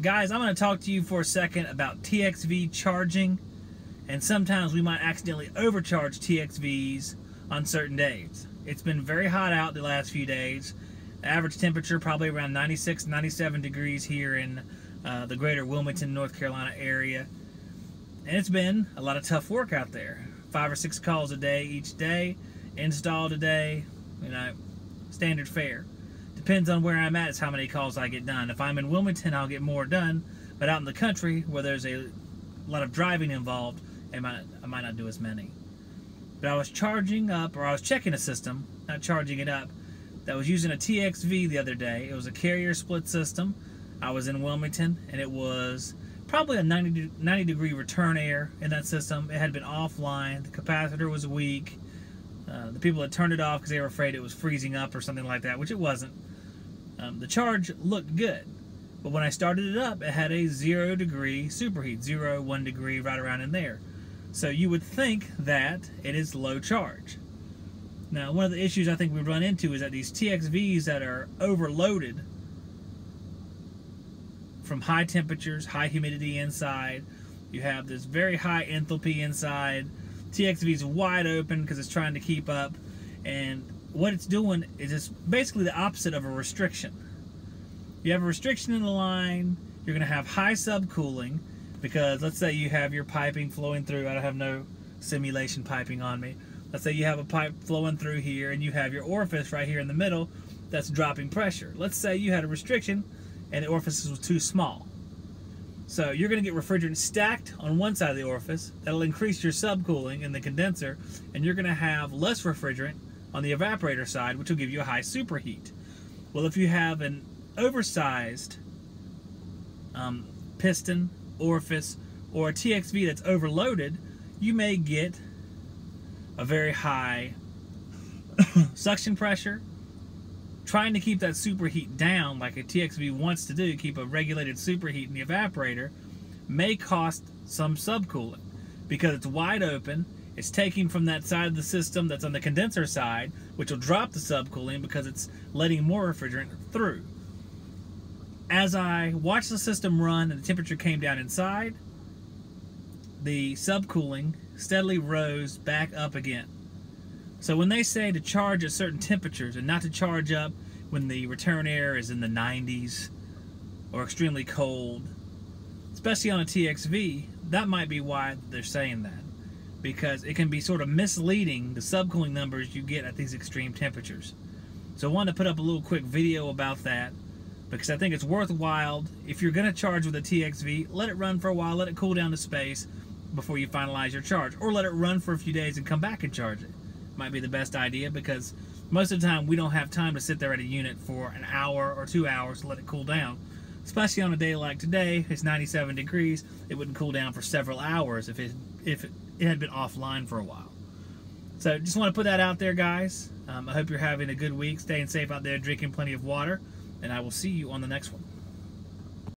Guys, I'm going to talk to you for a second about TXV charging, and sometimes we might accidentally overcharge TXVs on certain days. It's been very hot out the last few days. Average temperature probably around 96, 97 degrees here in the greater Wilmington, North Carolina area. And it's been a lot of tough work out there. 5 or 6 calls a day each day, installed a day, you know, standard fare. Depends on where I'm at is how many calls I get done. If I'm in Wilmington, I'll get more done, but out in the country where there's a lot of driving involved, I might not do as many. But I was charging up, or I was checking a system, not charging it up, that was using a TXV the other day. It was a carrier split system. I was in Wilmington, and it was probably a 90 degree return air in that system. It had been offline. The capacitor was weak. The people had turned it off because they were afraid it was freezing up or something like that, which it wasn't. The charge looked good, but when I started it up, it had a 0 degree superheat, 0, 1 degree, right around in there. So you would think that it is low charge. Now, one of the issues I think we run into is that these TXVs that are overloaded from high temperatures, high humidity inside, you have this very high enthalpy inside. TXV is wide open because it's trying to keep up, and what it's doing is it's basically the opposite of a restriction. You have a restriction in the line, you're going to have high subcooling, because let's say you have your piping flowing through. I don't have no simulation piping on me. Let's say you have a pipe flowing through here and you have your orifice right here in the middle that's dropping pressure. Let's say you had a restriction and the orifice was too small. So you're going to get refrigerant stacked on one side of the orifice. That'll increase your subcooling in the condenser, and you're going to have less refrigerant on the evaporator side, which will give you a high superheat. Well, if you have an oversized piston, orifice, or a TXV that's overloaded, you may get a very high suction pressure. Trying to keep that superheat down like a TXV wants to do, keep a regulated superheat in the evaporator, may cost some subcooling because it's wide open. It's taking from that side of the system that's on the condenser side, which will drop the subcooling because it's letting more refrigerant through. As I watched the system run and the temperature came down inside, the subcooling steadily rose back up again. So when they say to charge at certain temperatures and not to charge up when the return air is in the 90s or extremely cold, especially on a TXV, that might be why they're saying that. Because it can be sort of misleading, the subcooling numbers you get at these extreme temperatures. So I wanted to put up a little quick video about that, because I think it's worthwhile. If you're going to charge with a TXV, let it run for a while, let it cool down to space before you finalize your charge, or let it run for a few days and come back and charge it. Might be the best idea, because most of the time we don't have time to sit there at a unit for an hour or 2 hours to let it cool down. Especially on a day like today, it's 97 degrees, it wouldn't cool down for several hours if it had been offline for a while. So just want to put that out there, guys. I hope you're having a good week, staying safe out there, drinking plenty of water, and I will see you on the next one.